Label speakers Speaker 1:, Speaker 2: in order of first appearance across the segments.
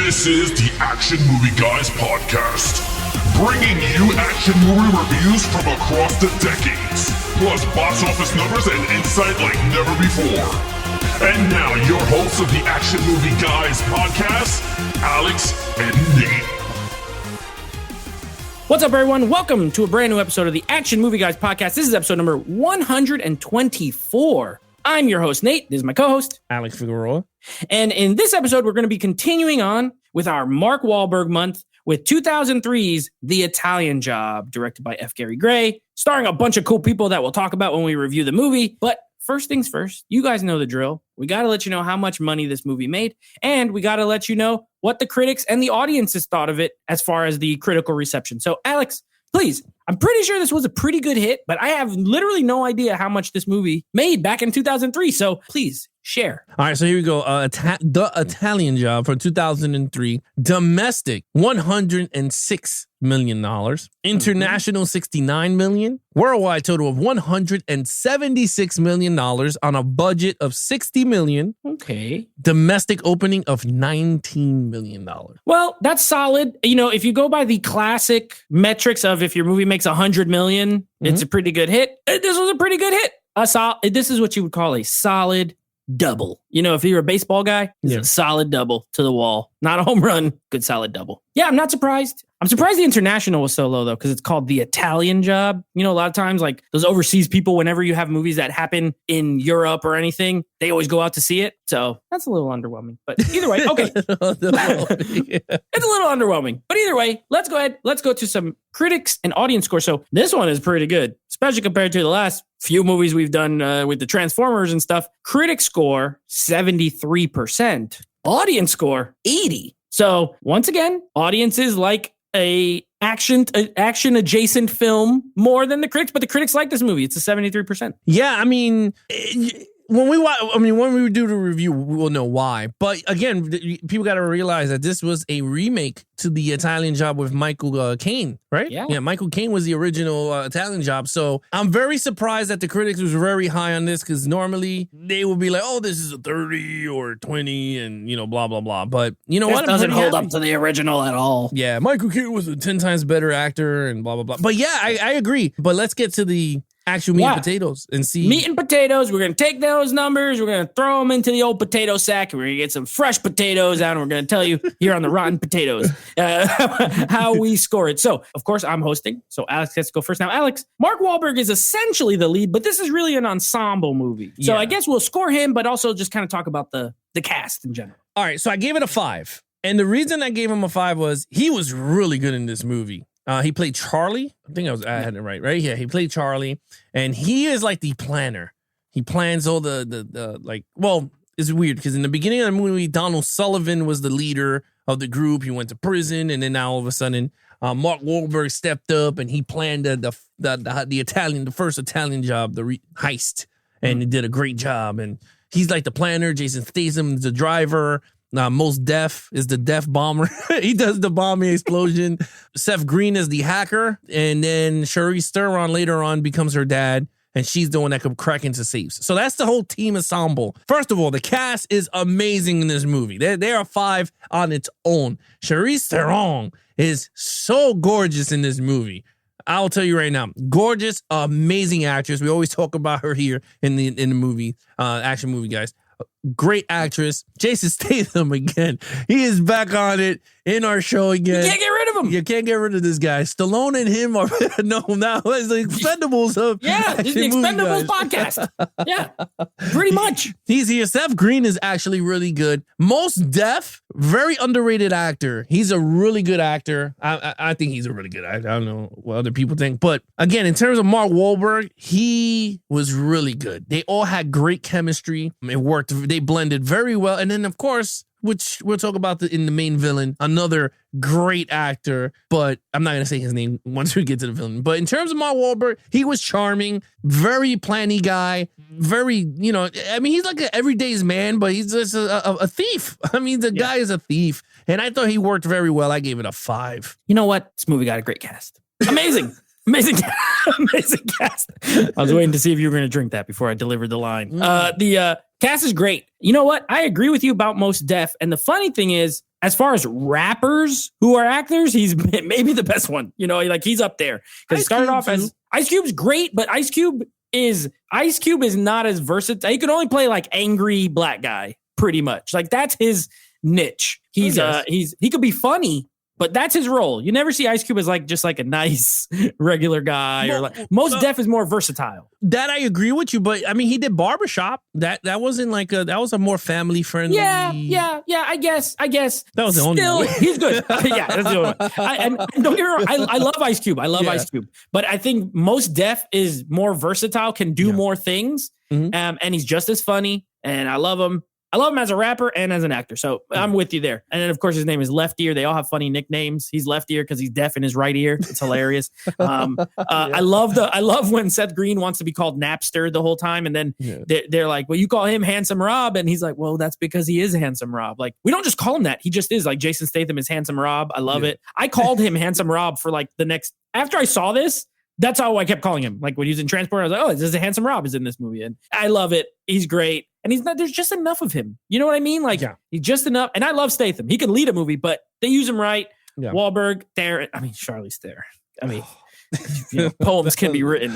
Speaker 1: This is the Action Movie Guys podcast, bringing you action movie reviews from across the decades, plus box office numbers and insight like never before. And now, your hosts of the Action Movie Guys podcast, Alex and Nate.
Speaker 2: What's up, everyone? Welcome to a brand new episode of the Action Movie Guys podcast. This is episode number 124. I'm your host, Nate. This is my co-host,
Speaker 3: Alex Figueroa.
Speaker 2: And in this episode, we're going to be continuing on with our Mark Wahlberg month with 2003's The Italian Job, directed by F. Gary Gray, starring a bunch of cool people that we'll talk about when we review the movie. But first things first, you guys know the drill. We got to let you know how much money this movie made, and we got to let you know what the critics and the audiences thought of it as far as the critical reception. So, Alex, please, I'm pretty sure this was a pretty good hit, but I have literally no idea how much this movie made back in 2003. So please share.
Speaker 3: All right, so here we go. The Italian Job from 2003. Domestic, $106 million. International, $69 million. Worldwide total of $176 million on a budget of $60 million.
Speaker 2: Okay.
Speaker 3: Domestic opening of $19 million.
Speaker 2: Well, that's solid. You know, if you go by the classic metrics of if your movie makes $100 million, it's a pretty good hit. This was a pretty good hit. This is what you would call a solid double. You know, if you're a baseball guy, it's a solid double to the wall. Not a home run, good solid double. Yeah, I'm not surprised. I'm surprised the international was so low, though, because it's called The Italian Job. You know, a lot of times, like those overseas people, whenever you have movies that happen in Europe or anything, they always go out to see it. So that's a little underwhelming. But either way, okay. It's a little underwhelming. But either way, let's go ahead. Let's go to some critics and audience scores. So this one is pretty good, especially compared to the last few movies we've done with the Transformers and stuff. Critic score, 73%. Audience score, 80%. So once again, audiences like a action adjacent film more than the critics, but the critics like this movie. It's a 73%.
Speaker 3: Yeah, I mean, when we do the review, we'll know why. But again, people got to realize that this was a remake to The Italian Job with Michael Caine, right?
Speaker 2: Yeah.
Speaker 3: Michael Caine was the original Italian Job. So I'm very surprised that the critics was very high on this, because normally they would be like, oh, this is a 30 or 20 and, you know, blah, blah, blah. But you know what?
Speaker 2: It doesn't hold up to the original at all.
Speaker 3: Yeah, Michael Caine was a 10 times better actor and blah, blah, blah. But yeah, I agree. But let's get to the actual meat and potatoes and see.
Speaker 2: Meat and potatoes. We're going to take those numbers. We're going to throw them into the old potato sack. And we're going to get some fresh potatoes out. And we're going to tell you here on the Rotten Potatoes how we score it. So, of course, I'm hosting. So Alex gets to go first. Now, Alex, Mark Wahlberg is essentially the lead, but this is really an ensemble movie. So I guess we'll score him, but also just kind of talk about the cast in general.
Speaker 3: All right. So I gave it a 5. And the reason I gave him a 5 was he was really good in this movie. He played Charlie. I had it right? Yeah, he played Charlie. And he is like the planner. He plans all it's weird because in the beginning of the movie, Donald Sullivan was the leader of the group. He went to prison. And then now all of a sudden, Mark Wahlberg stepped up and he planned the first Italian job, the heist. And he did a great job. And he's like the planner. Jason Statham is the driver. Most Def is the Def bomber. He does the bombing explosion. Seth Green is the hacker. And then Charlize Theron later on becomes her dad. And she's the one that could crack into safes. So that's the whole team ensemble. First of all, the cast is amazing in this movie. They are 5 on its own. Charlize Theron is so gorgeous in this movie. I'll tell you right now, gorgeous, amazing actress. We always talk about her here in the movie, Action Movie Guys. Great actress. Jason Statham again. He is back on it in our show again.
Speaker 2: You can't get rid of him.
Speaker 3: You can't get rid of this guy. Stallone and him are now it's the Expendables of
Speaker 2: this is the Expendables podcast. Yeah, pretty much.
Speaker 3: He's here. Seth Green is actually really good. Most Def, very underrated actor. He's a really good actor. I think he's a really good actor. I don't know what other people think, but again, in terms of Mark Wahlberg, he was really good. They all had great chemistry. It worked. They blended very well. And then, of course, which we'll talk about in the main villain, another great actor, but I'm not going to say his name once we get to the villain. But in terms of Mark Wahlberg, he was charming, very planny guy, very, he's like an everyday's man, but he's just a thief. I mean, the guy is a thief. And I thought he worked very well. I gave it a 5.
Speaker 2: You know what? This movie got a great cast. Amazing. Amazing cast. I was waiting to see if you were going to drink that before I delivered the line. The cast is great. You know what? I agree with you about Most Def. And the funny thing is, as far as rappers who are actors, he's maybe the best one. You know, like he's up there because he started off as Ice Cube's great, but Ice Cube is not as versatile. He could only play like angry black guy pretty much. Like that's his niche. He could be funny, but that's his role. You never see Ice Cube as like just like a nice regular guy or like Mos Def is more versatile.
Speaker 3: That I agree with you, but I mean he did Barbershop. That wasn't like that was a more family friendly.
Speaker 2: Yeah. I guess
Speaker 3: that was the only one.
Speaker 2: He's good. Yeah, that's the only one. And don't get me wrong, I love Ice Cube. Ice Cube, but I think Mos Def is more versatile, can do more things, and he's just as funny. And I love him. I love him as a rapper and as an actor. So I'm with you there. And then, of course, his name is Left Ear. They all have funny nicknames. He's Left Ear because he's deaf in his right ear. It's hilarious. I love when Seth Green wants to be called Napster the whole time. And then they're like, well, you call him Handsome Rob. And he's like, well, that's because he is Handsome Rob. Like, we don't just call him that. He just is. Like, Jason Statham is Handsome Rob. I love it. I called him Handsome Rob for like after I saw this, that's how I kept calling him. Like when he was in Transport, I was like, oh, this is a Handsome Rob is in this movie. And I love it. He's great. And there's just enough of him. You know what I mean? Like he's just enough. And I love Statham. He can lead a movie, but they use him right. Yeah. Wahlberg, there. I mean, Charlize Theron. I mean, poems can be written.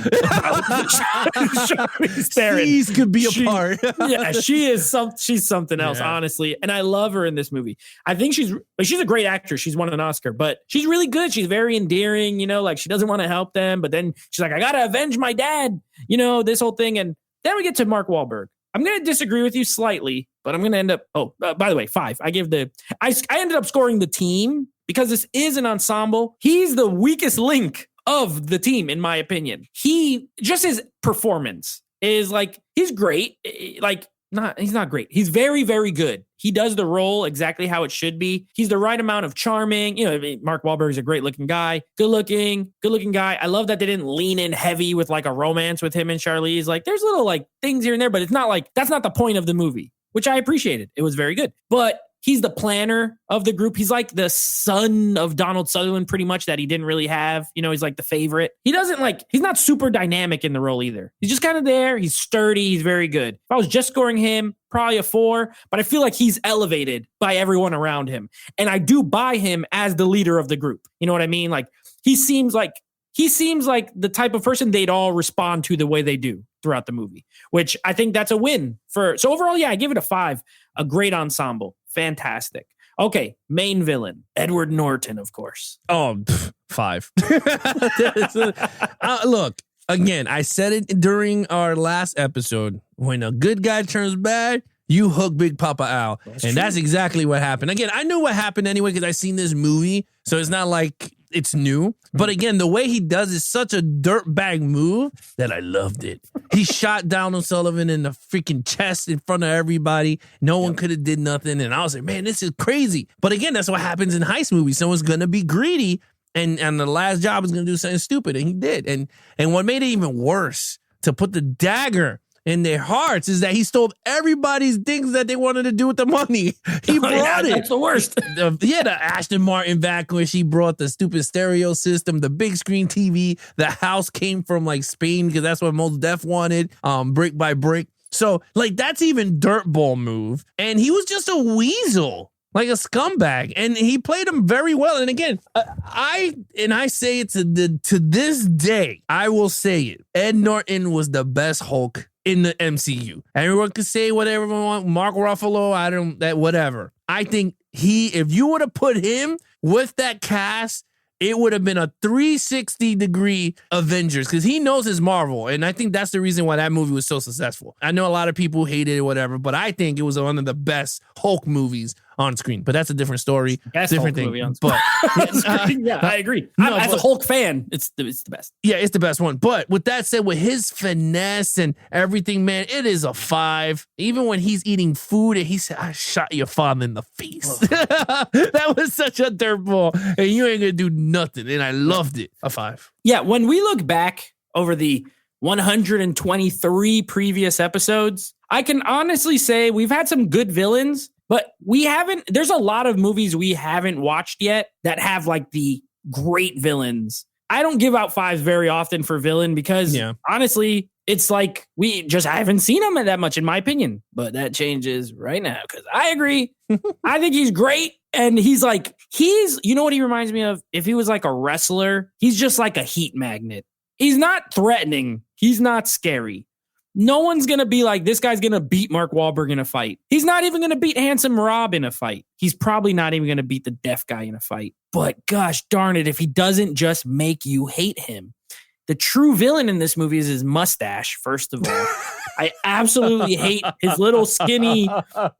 Speaker 2: Charlize Theron.
Speaker 3: These could be a part.
Speaker 2: Yeah, she's something else, honestly. And I love her in this movie. I think she's a great actress. She's won an Oscar, but she's really good. She's very endearing, you know, like she doesn't want to help them, but then she's like, I got to avenge my dad, you know, this whole thing. And then we get to Mark Wahlberg. I'm going to disagree with you slightly, but I'm going to end up, by the way, 5. I ended up scoring the team because this is an ensemble. He's the weakest link of the team, in my opinion. His performance is like, he's great. He's not great. He's very, very good. He does the role exactly how it should be. He's the right amount of charming. You know, Mark Wahlberg is a great looking guy, good looking guy. I love that they didn't lean in heavy with like a romance with him and Charlize. Like there's little like things here and there, but it's not like, that's not the point of the movie, which I appreciated. It was very good, but he's the planner of the group. He's like the son of Donald Sutherland pretty much that he didn't really have. You know, he's like the favorite. He's not super dynamic in the role either. He's just kind of there. He's sturdy. He's very good. If I was just scoring him, probably a 4, but I feel like he's elevated by everyone around him. And I do buy him as the leader of the group. You know what I mean? Like he seems like the type of person they'd all respond to the way they do throughout the movie, which I think that's a win so overall, I give it a 5, a great ensemble. Fantastic. Okay, main villain, Edward Norton, of course.
Speaker 3: Oh, 5. Look, again, I said it during our last episode. When a good guy turns bad, you hook Big Papa Al. That's exactly what happened. Again, I knew what happened anyway because I seen this movie, so it's not like it's new. But again, the way he does is such a dirtbag move that I loved it. He shot Donald Sullivan in the freaking chest in front of everybody. No one could have did nothing. And I was like, man, this is crazy. But again, that's what happens in heist movies. Someone's going to be greedy and the last job is going to do something stupid. And he did. And what made it even worse, to put the dagger in their hearts, is that he stole everybody's things that they wanted to do with the money. He brought it.
Speaker 2: That's the worst.
Speaker 3: The Aston Martin Vanquish. He brought the stupid stereo system, the big screen TV. The house came from like Spain because that's what Mos Def wanted, brick by brick. So like that's even dirtball move. And he was just a weasel, like a scumbag, and he played him very well. And again, I say it to this day, I will say it. Ed Norton was the best Hulk in the MCU. Everyone can say whatever they want. Mark Ruffalo, whatever. I think if you would have put him with that cast, it would have been a 360-degree Avengers because he knows his Marvel. And I think that's the reason why that movie was so successful. I know a lot of people hated it, whatever, but I think it was one of the best Hulk movies on screen. But that's a different story.
Speaker 2: Best
Speaker 3: different
Speaker 2: Hulk
Speaker 3: thing.
Speaker 2: movie on
Speaker 3: But
Speaker 2: yeah, I agree. As a Hulk fan, it's the best.
Speaker 3: Yeah, it's the best one. But with that said, with his finesse and everything, man, it is a 5. Even when he's eating food and he said, I shot your father in the face. That was such a dirtball. And you ain't gonna do nothing. And I loved it. A 5.
Speaker 2: Yeah, when we look back over the 123 previous episodes, I can honestly say we've had some good villains, but there's a lot of movies we haven't watched yet that have like the great villains. I don't give out 5s very often for villain because honestly, it's like we just haven't seen him that much, in my opinion. But that changes right now because I agree. I think he's great. And he's, you know what he reminds me of? If he was like a wrestler, he's just like a heat magnet. He's not threatening. He's not scary. No one's going to be like, this guy's going to beat Mark Wahlberg in a fight. He's not even going to beat Handsome Rob in a fight. He's probably not even going to beat the deaf guy in a fight. But gosh darn it, if he doesn't just make you hate him. The true villain in this movie is his mustache, first of all. I absolutely hate his little skinny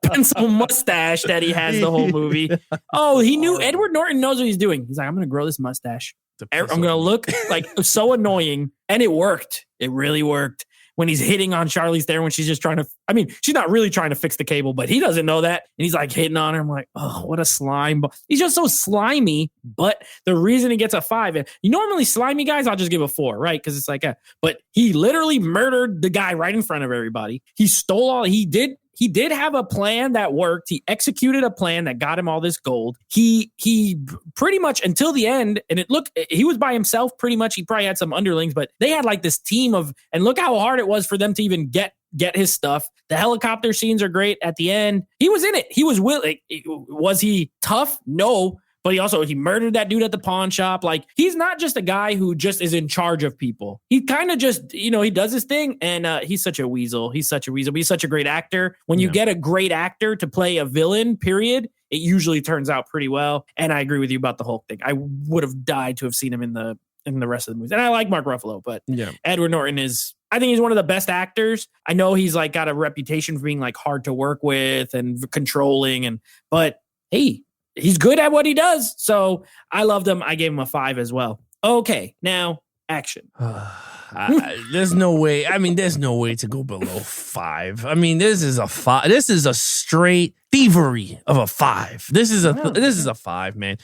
Speaker 2: pencil mustache that he has the whole movie. Oh, he knew. Edward Norton knows what he's doing. He's like, I'm going to grow this mustache. I'm going to look like so annoying. And it worked. It really worked. When he's hitting on Charlize Theron when she's just trying to, she's not really trying to fix the cable, but he doesn't know that. And he's like hitting on her. I'm like, oh, what a slime. He's just so slimy. But the reason he gets a 5, and normally slimy guys, I'll just give a 4, right? Because it's like, but he literally murdered the guy right in front of everybody. He stole all, he did have a plan that worked. He executed a plan that got him all this gold. He pretty much until the end, and he was by himself pretty much. He probably had some underlings, but they had like this team of, and look how hard it was for them to even get his stuff. The helicopter scenes are great at the end. He was in it. He was willing. Was he tough? No. But he murdered that dude at the pawn shop. Like, he's not just a guy who just is in charge of people. He kind of just, he does his thing, and he's such a weasel. He's such a weasel. But he's such a great actor. When you get a great actor to play a villain, period, it usually turns out pretty well. And I agree with you about the Hulk thing. I would have died to have seen him in the rest of the movies. And I like Mark Ruffalo, but Edward Norton I think he's one of the best actors. I know he's like got a reputation for being like hard to work with and controlling, but hey, he's good at what he does. So I loved him. I gave him a 5 as well. Okay, now action.
Speaker 3: There's no way. There's no way to go below 5. This is a 5. This is a straight thievery of a 5. This is a 5, man.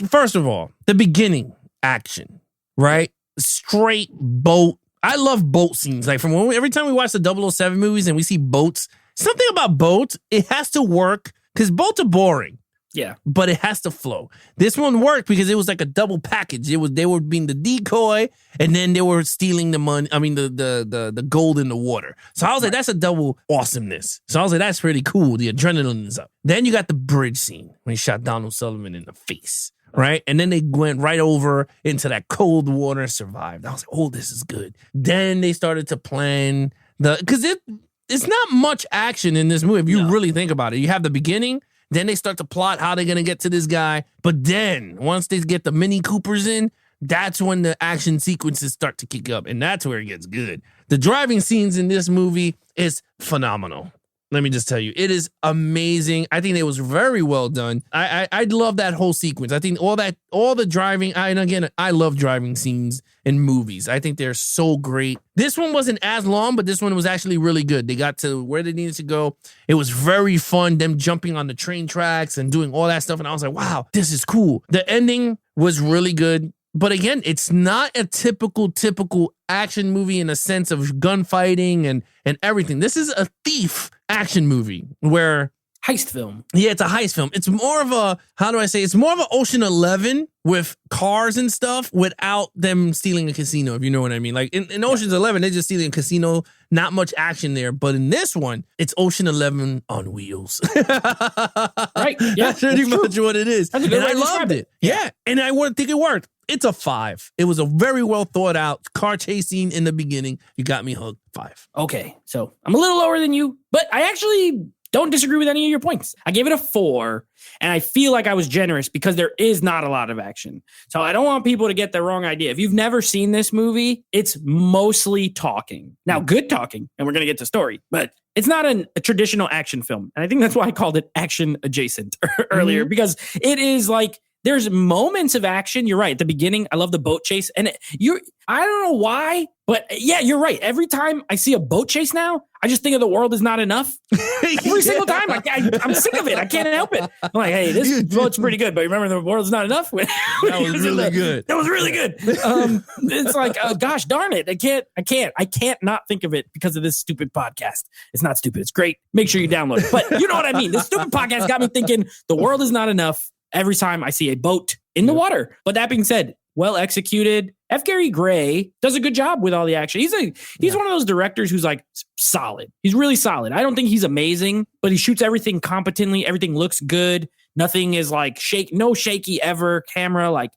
Speaker 3: First of all, the beginning action, right? Straight boat. I love boat scenes. Like every time we watch the 007 movies and we see boats, something about boats, it has to work because boats are boring.
Speaker 2: Yeah.
Speaker 3: But it has to flow. This one worked because it was like a double package. They were being the decoy, and then they were stealing the money. The gold in the water. So I was like, that's a double awesomeness. So I was like, that's pretty cool. The adrenaline is up. Then you got the bridge scene when he shot Donald Sullivan in the face. Right? And then they went right over into that cold water and survived. I was like, oh, this is good. Then they started to plan because it's not much action in this movie if you really think about it. You have the beginning. Then they start to plot how they're going to get to this guy. But then once they get the Mini Coopers in, that's when the action sequences start to kick up. And that's where it gets good. The driving scenes in this movie is phenomenal. Let me just tell you, it is amazing. I think it was very well done. I love that whole sequence. I think all the driving, and again, I love driving scenes in movies. I think they're so great. This one wasn't as long, but this one was actually really good. They got to where they needed to go. It was very fun, them jumping on the train tracks and doing all that stuff. And I was like, wow, this is cool. The ending was really good. But again, it's not a typical action movie in a sense of gunfighting and everything. This is a thief action movie where
Speaker 2: heist film.
Speaker 3: Yeah, it's a heist film. It's more of a, how do I say? It's more of an Ocean 11 with cars and stuff without them stealing a casino, if you know what I mean. Like in Ocean's 11, they're just stealing a casino, not much action there. But in this one, it's Ocean 11 on wheels.
Speaker 2: Right. Yeah,
Speaker 3: that's pretty much what it is.
Speaker 2: And
Speaker 3: I loved it. Yeah. And I think it worked. It's a 5. It was a very well thought out car chase scene in the beginning. You got me hooked. 5.
Speaker 2: Okay. So I'm a little lower than you, but I actually don't disagree with any of your points. I gave it a 4, and I feel like I was generous because there is not a lot of action. So I don't want people to get the wrong idea. If you've never seen this movie, it's mostly talking. Now, good talking, and we're going to get to story, but it's not a traditional action film. And I think that's why I called it action adjacent earlier, because it is like, there's moments of action. You're right. At the beginning, I love the boat chase. And I don't know why, but yeah, you're right. Every time I see a boat chase now, I just think of the world is not enough. Every single time. I'm sick of it. I can't help it. I'm like, hey, this boat's pretty good, but remember the world is not enough?
Speaker 3: That was really good.
Speaker 2: That was really good. It's like, gosh darn it. I can't not think of it because of this stupid podcast. It's not stupid. It's great. Make sure you download it. But you know what I mean? This stupid podcast got me thinking the world is not enough every time I see a boat in the water. But that being said, well executed. F. Gary Gray does a good job with all the action. He's one of those directors who's like solid. He's really solid. I don't think he's amazing, but he shoots everything competently. Everything looks good. Nothing is like no shaky ever. Camera like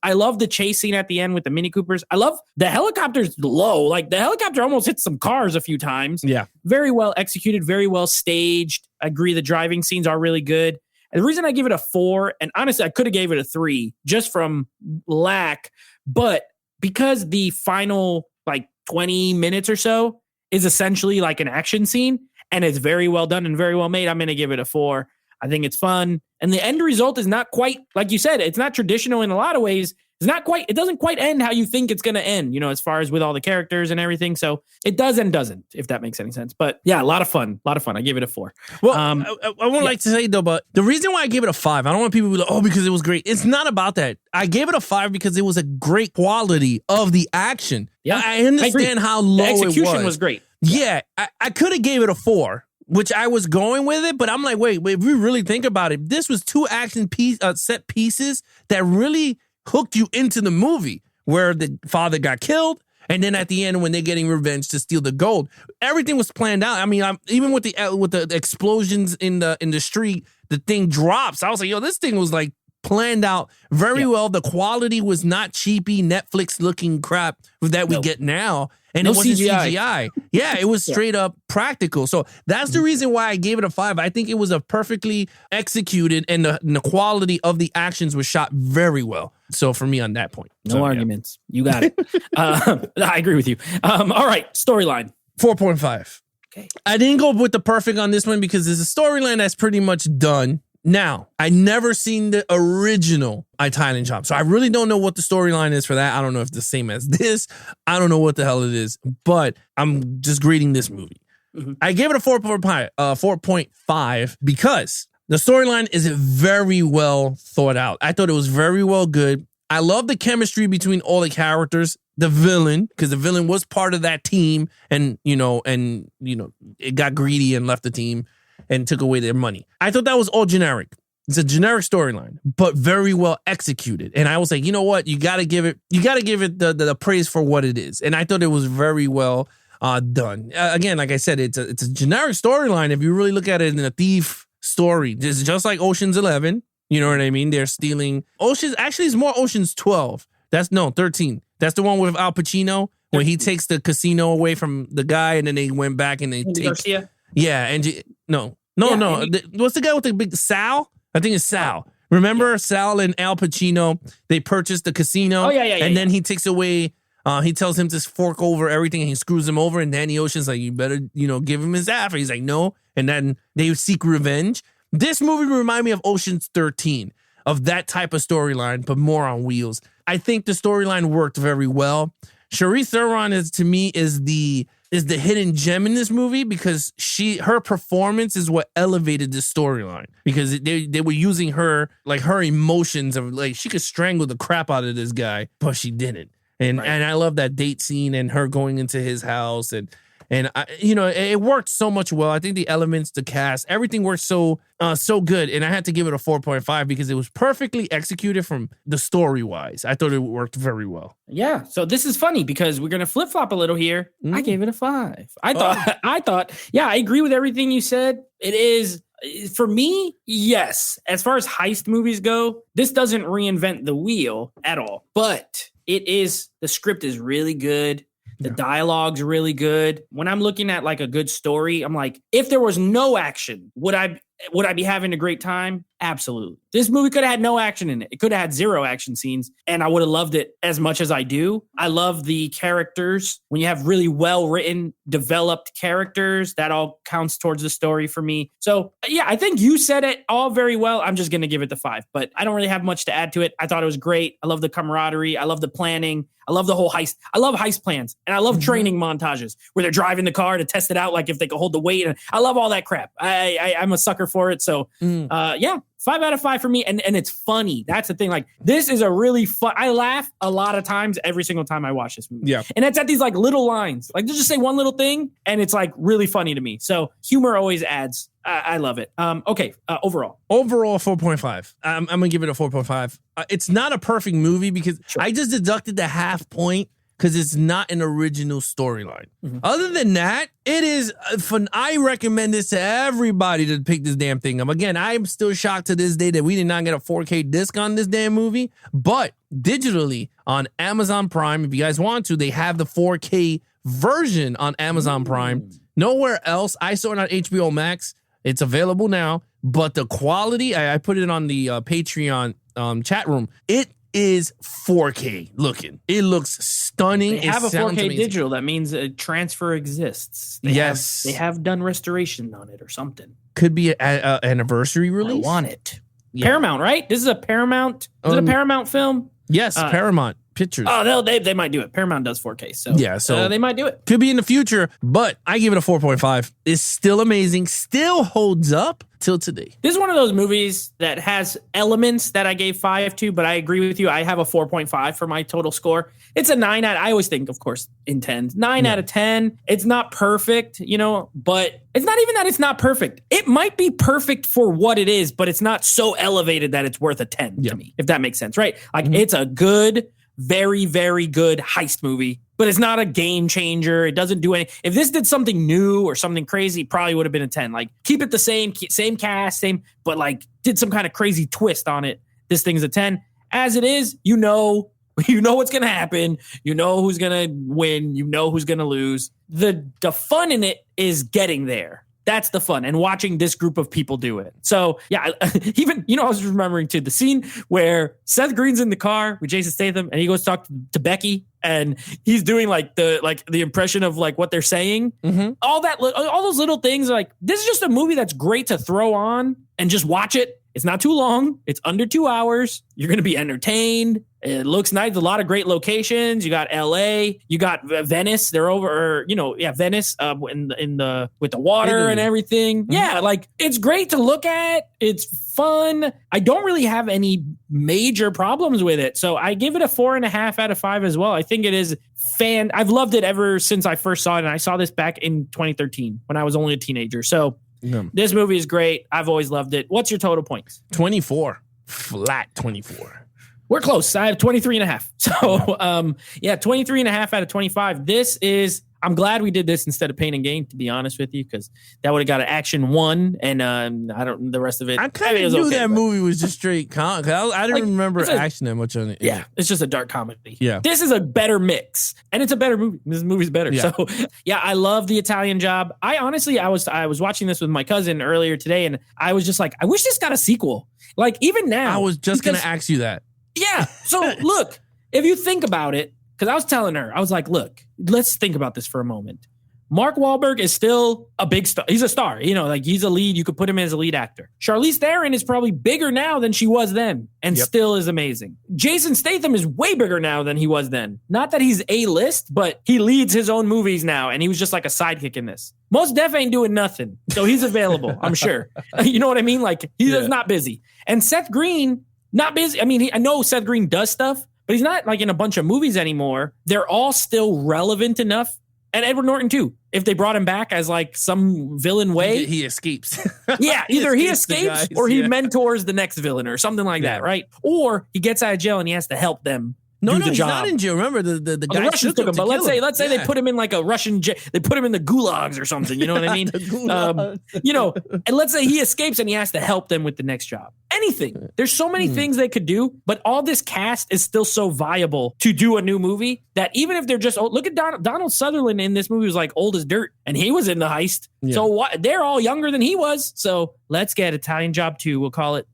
Speaker 2: I love the chase scene at the end with the Mini Coopers. I love the helicopter's low. Like the helicopter almost hits some cars a few times.
Speaker 3: Yeah.
Speaker 2: Very well executed, very well staged. I agree the driving scenes are really good. And the reason I give it a 4, and honestly, I could have gave it a 3 just from lack, but because the final like 20 minutes or so is essentially like an action scene and it's very well done and very well made, I'm going to give it a 4. I think it's fun. And the end result is not quite, like you said, it's not traditional in a lot of ways. It doesn't quite end how you think it's going to end, as far as with all the characters and everything. So it does and doesn't, if that makes any sense. But yeah, a lot of fun. I give it a 4.
Speaker 3: Well, I would like to say though, but the reason why I gave it a 5, I don't want people to be like, oh, because it was great. It's not about that. I gave it a 5 because it was a great quality of the action.
Speaker 2: Yeah,
Speaker 3: I understand how low
Speaker 2: the execution was great.
Speaker 3: Yeah, I could have gave it a 4. Which I was going with it, but I'm like, wait, if we really think about it, this was 2 action set pieces that really hooked you into the movie, where the father got killed, and then at the end when they're getting revenge to steal the gold, everything was planned out. I mean, even with the explosions in the street, the thing drops. I was like, yo, this thing was like planned out very well. The quality was not cheapy Netflix looking crap that we get now. And it wasn't CGI. Yeah, it was straight up practical. So that's the reason why I gave it a 5. I think it was a perfectly executed, and the quality of the actions was shot very well. So for me on that point.
Speaker 2: No arguments. Yeah. You got it. I agree with you. All right, storyline.
Speaker 3: 4.5.
Speaker 2: Okay.
Speaker 3: I didn't go with the perfect on this one because there's a storyline that's pretty much done. Now, I never seen the original Italian Job, so I really don't know what the storyline is for that. I don't know if it's the same as this. I don't know what the hell it is, but I'm just grading this movie. Mm-hmm. I gave it a 4.5 because the storyline is very well thought out. I thought it was very well good. I love the chemistry between all the characters. The villain, because the villain was part of that team, and it got greedy and left the team and took away their money. I thought that was all generic. It's a generic storyline, but very well executed. And I was like, you know what? You got to give it the praise for what it is. And I thought it was very well done. Again, like I said, it's a generic storyline. If you really look at it in a thief story, it's just like Ocean's 11. You know what I mean? They're stealing actually it's more Ocean's 12. 13. That's the one with Al Pacino when he takes the casino away from the guy, and then they went back and they take
Speaker 2: Garcia?
Speaker 3: Yeah, no. What's the guy with the big Sal? I think it's Sal. Remember Sal and Al Pacino? They purchased the casino.
Speaker 2: Oh, yeah.
Speaker 3: And then he takes away, he tells him to fork over everything, and he screws him over. And Danny Ocean's like, you better, give him his after. He's like, no. And then they seek revenge. This movie reminded me of Ocean's 13, of that type of storyline, but more on wheels. I think the storyline worked very well. Charlize Theron is the hidden gem in this movie because her performance is what elevated the storyline, because they were using her, like her emotions of like she could strangle the crap out of this guy, but she didn't. And I love that date scene and her going into his house and it worked so much well. I think the elements, the cast, everything worked so good. And I had to give it a 4.5 because it was perfectly executed from the story wise. I thought it worked very well.
Speaker 2: Yeah. So this is funny because we're going to flip flop a little here. I gave it a 5. I thought, yeah, I agree with everything you said. It is, for me, yes. As far as heist movies go, this doesn't reinvent the wheel at all, but the script is really good. The dialogue's really good. When I'm looking at like a good story, I'm like, if there was no action, would I be having a great time? Absolutely. This movie could have had no action in it. It could have had 0 action scenes, and I would have loved it as much as I do. I love the characters. When you have really well-written, developed characters, that all counts towards the story for me. So, yeah, I think you said it all very well. I'm just going to give it the 5, but I don't really have much to add to it. I thought it was great. I love the camaraderie. I love the planning. I love the whole heist. I love heist plans, and I love training montages where they're driving the car to test it out, like if they could hold the weight. And I love all that crap. I'm a sucker for it. So, yeah, 5 out of 5 for me. And it's funny. That's the thing. Like, this is a really fun. I laugh a lot of times every single time I watch this movie.
Speaker 3: Yeah.
Speaker 2: And it's at these like little lines. Like, just say one little thing and it's like really funny to me. So humor always adds. I love it. Okay. Overall,
Speaker 3: 4.5. I'm going to give it a 4.5. It's not a perfect movie because I just deducted the half point because it's not an original storyline. Mm-hmm. Other than that, it is fun. I recommend this to everybody to pick this damn thing up. Again, I'm still shocked to this day that we did not get a 4K disc on this damn movie, but digitally on Amazon Prime, if you guys want to, they have the 4K version on Amazon Prime. Nowhere else. I saw it on HBO Max. It's available now, but the quality, I put it on the Patreon chat room. It is 4K looking. It looks stunning.
Speaker 2: They have a 4K digital. That means a transfer exists. They have done restoration on it or something.
Speaker 3: Could be an anniversary release.
Speaker 2: I want it. Yeah. Paramount, right? This is a Paramount. Is it a Paramount film?
Speaker 3: Yes, Paramount Pictures.
Speaker 2: Oh, they might do it. Paramount does 4K, so they might do it.
Speaker 3: Could be in the future, but I give it a 4.5. It's still amazing. Still holds up till today.
Speaker 2: This is one of those movies that has elements that I gave 5 to, but I agree with you. I have a 4.5 for my total score. It's a 9 out. I always think, of course, in 10s. 9 out of 10. It's not perfect, but it's not even that it's not perfect. It might be perfect for what it is, but it's not so elevated that it's worth a 10 to me, if that makes sense, right? Like, it's a good, very, very good heist movie, but it's not a game changer. It doesn't do any. If this did something new or something crazy, probably would have been a 10. Like, keep it the same cast, but like did some kind of crazy twist on it. This thing's a 10. As it is, you know what's going to happen. You know who's going to win. You know who's going to lose. The fun in it is getting there. That's the fun, and watching this group of people do it. So, yeah, even, I was remembering, too, the scene where Seth Green's in the car with Jason Statham, and he goes to talk to Becky, and he's doing, the impression of, what they're saying. Mm-hmm. All those little things, this is just a movie that's great to throw on and just watch it. It's not too long. It's under 2 hours. You're going to be entertained. It looks nice. A lot of great locations. You got LA. You got Venice. They're over, Venice with the water Italy. And everything. Mm-hmm. Yeah, it's great to look at. It's fun. I don't really have any major problems with it. So I give it a 4.5 out of 5 as well. I think it is I've loved it ever since I first saw it. And I saw this back in 2013 when I was only a teenager. So this movie is great. I've always loved it. What's your total points?
Speaker 3: 24. Flat 24.
Speaker 2: We're close. I have 23.5. So, 23.5 out of 25. I'm glad we did this instead of Pain and Gain, to be honest with you, because that would have got an action 1, and the rest of it.
Speaker 3: I kind of knew that movie was just straight comedy. I didn't remember action that much on it.
Speaker 2: Yeah, it's just a dark comedy.
Speaker 3: Yeah.
Speaker 2: This is a better mix, and it's a better movie. This movie's better. Yeah. So, I love The Italian Job. I was watching this with my cousin earlier today, and I was just like, I wish this got a sequel. Even now.
Speaker 3: I was just going to ask you that.
Speaker 2: Yeah. So, look, if you think about it, because I was telling her, I was like, look, let's think about this for a moment. Mark Wahlberg is still a big star. He's a star. He's a lead. You could put him as a lead actor. Charlize Theron is probably bigger now than she was then and still is amazing. Jason Statham is way bigger now than he was then. Not that he's A-list, but he leads his own movies now, and he was just like a sidekick in this. Mos Def ain't doing nothing, so he's available, I'm sure. You know what I mean? He's not busy. And Seth Green, not busy. I mean, I know Seth Green does stuff, but he's not in a bunch of movies anymore. They're all still relevant enough. And Edward Norton, too. If they brought him back as some villain way.
Speaker 3: He escapes.
Speaker 2: Yeah, either he escapes or he mentors the next villain or something like that, right? Or he gets out of jail and he has to help them. No, he's not in
Speaker 3: jail. Remember, the guy
Speaker 2: the Russians took him. But let's say they put him in a Russian jail. They put him in the gulags or something. You know what I mean? And let's say he escapes and he has to help them with the next job. Anything. There's so many things they could do, but all this cast is still so viable to do a new movie that even if they're just old, look at Donald Sutherland in this movie was old as dirt, and he was in The Heist. Yeah. So they're all younger than he was. So let's get Italian Job 2. We'll call it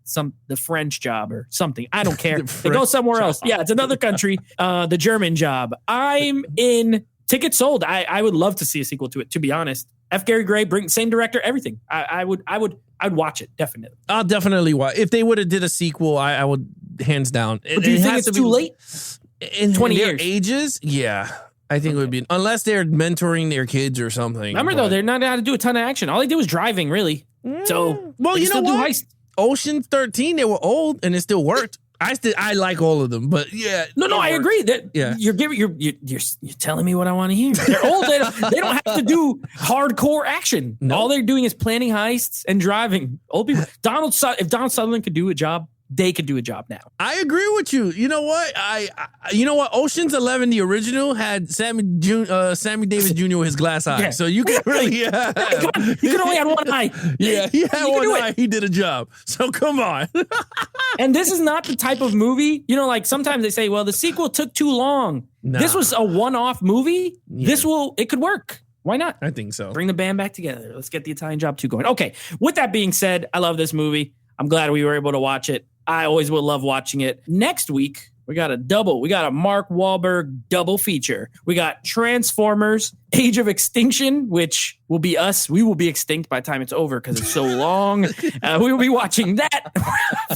Speaker 2: the French Job or something. I don't care. They go somewhere else. Yeah, it's another country. The German Job. I'm in. Tickets sold. I would love to see a sequel to it, to be honest. F. Gary Gray, same director, everything. I'd watch it, definitely.
Speaker 3: I'll definitely watch. If they would have did a sequel, I would, hands down.
Speaker 2: But do you think it's too late?
Speaker 3: In 20 years. Ages? Yeah. I think it would be, unless they're mentoring their kids or something.
Speaker 2: Remember, though, they're not allowed to do a ton of action. All they do is driving, really. So,
Speaker 3: well, you know what?
Speaker 2: Do heist.
Speaker 3: Ocean 13, they were old and it still worked. I like all of them, but yeah.
Speaker 2: No, I agree that you're telling me what I want to hear. They're old. They don't have to do hardcore action. No. All they're doing is planning heists and driving. Old people. If Donald Sutherland could do a job, they could do a job now.
Speaker 3: I agree with you. You know what? You know what? Ocean's 11, the original, had Sammy Davis Jr. with his glass eye. Yeah. So you could really,
Speaker 2: he could only have one eye.
Speaker 3: Yeah, he had one eye. He did a job. So come on.
Speaker 2: And this is not the type of movie, like sometimes they say, well, the sequel took too long. Nah. This was a one-off movie. Yeah. It could work. Why not?
Speaker 3: I think so.
Speaker 2: Bring the band back together. Let's get the Italian Job 2 going. Okay. With that being said, I love this movie. I'm glad we were able to watch it. I always will love watching it. Next week, we got a Mark Wahlberg double feature. We got Transformers, Age of Extinction, which will be us. We will be extinct by the time it's over because it's so long. We will be watching that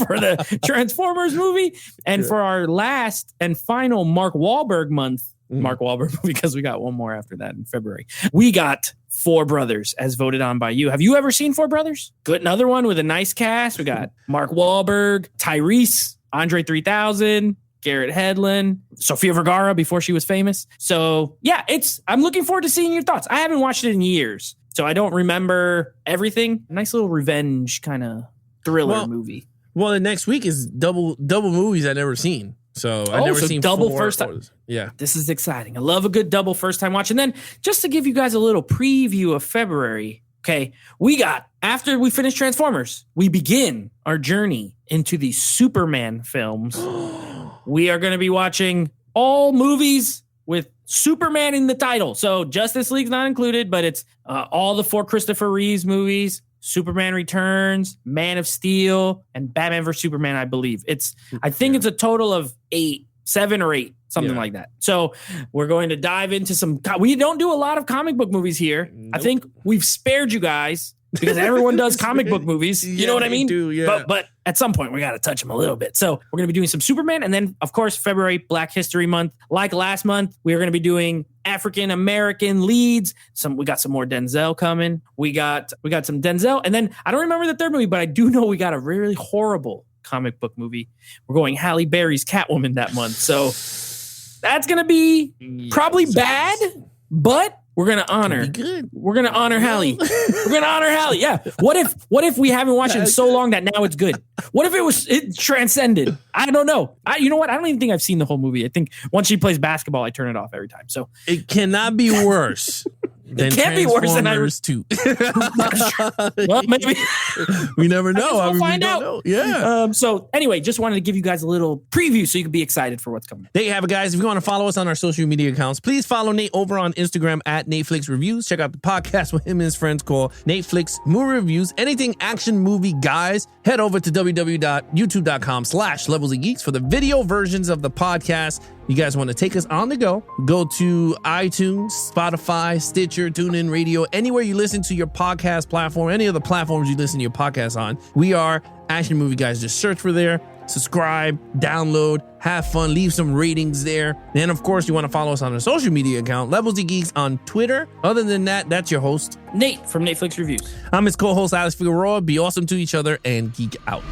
Speaker 2: for the Transformers movie. And for our last and final Mark Wahlberg month, Mark Wahlberg movie, because we got one more after that in February, we got Four Brothers as voted on by you. Have you ever seen Four Brothers? Good. Another one with a nice cast. We got Mark Wahlberg, Tyrese, Andre 3000, Garrett Hedlund, Sofia Vergara before she was famous. So yeah, I'm looking forward to seeing your thoughts. I haven't watched it in years, so I don't remember everything. Nice little revenge kind of thriller movie. Well,
Speaker 3: the next week is double movies I've never seen. So I've never seen
Speaker 2: double first time.
Speaker 3: Yeah.
Speaker 2: This is exciting. I love a good double first time watch. And then just to give you guys a little preview of February, okay, after we finish Transformers, we begin our journey into the Superman films. We are going to be watching all movies with Superman in the title. So Justice League's not included, but it's all the 4 Christopher Reeves movies. Superman Returns, Man of Steel, and Batman vs. Superman, I believe. I think it's a total of 7 or 8, something like that. So we're going to dive into some... We don't do a lot of comic book movies here. Nope. I think we've spared you guys because everyone does comic book movies. You know what I mean?
Speaker 3: Do, yeah.
Speaker 2: But at some point, we got to touch them a little bit. So we're going to be doing some Superman. And then, of course, February, Black History Month. Like last month, we are going to be doing African-American leads. We got some more Denzel coming. We got some Denzel. And then I don't remember the third movie, but I do know we got a really horrible comic book movie. We're going Halle Berry's Catwoman that month. So that's going to be probably bad, but we're going to honor. We're going to honor Halle. We're going to honor Halle. Yeah. What if we haven't watched it in so long that now it's good? What if it transcended? I don't know. You know what? I don't even think I've seen the whole movie. I think once she plays basketball, I turn it off every time. So
Speaker 3: it cannot be worse. It can't be worse than Transformers 2.
Speaker 2: Well, maybe.
Speaker 3: We never know.
Speaker 2: We'll find out.
Speaker 3: Know. Yeah.
Speaker 2: So anyway, just wanted to give you guys a little preview so you can be excited for what's coming.
Speaker 3: There you have it, guys. If you want to follow us on our social media accounts, please follow Nate over on Instagram at NateFlix Reviews. Check out the podcast with him and his friends called NateFlix Movie Reviews. Anything action movie guys, head over to www.youtube.com/levelsofgeeks for the video versions of the podcast. You guys want to take us on the go to iTunes, Spotify, Stitcher, TuneIn Radio, anywhere you listen to your podcast platform, any of the platforms you listen to your podcast on. We are Action Movie Guys. Just search for there, subscribe, download, have fun, leave some ratings there. And of course, you want to follow us on our social media account, Levels of Geeks on Twitter. Other than that, that's your host,
Speaker 2: Nate from NateFlix Reviews.
Speaker 3: I'm his co-host, Alex Figueroa. Be awesome to each other and geek out.